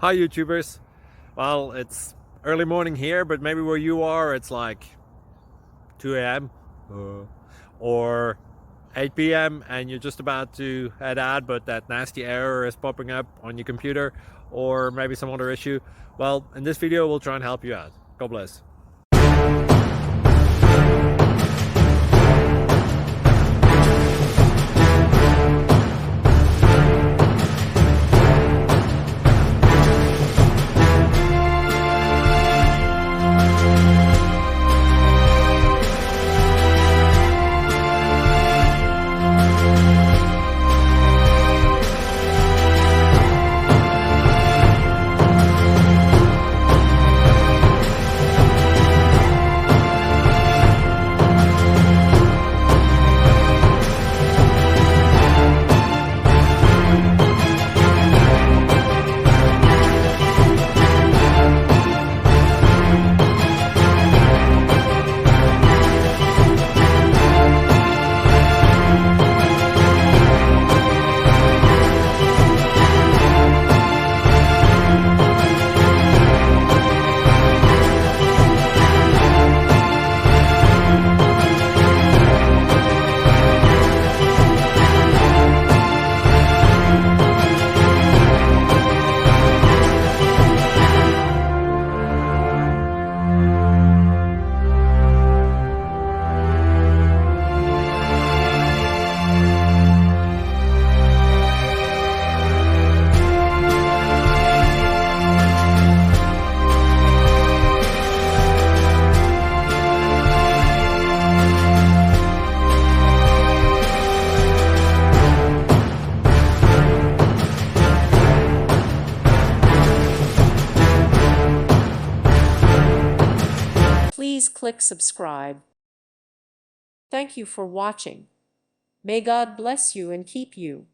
Hi YouTubers. Well, it's early morning here, but maybe where you are it's like 2 a.m. Or 8 p.m. and you're just about to head out, but that nasty error is popping up on your computer, or maybe some other issue. Well, in this video we'll try and help you out. God bless. Please click subscribe. Thank you for watching. May God bless you and keep you.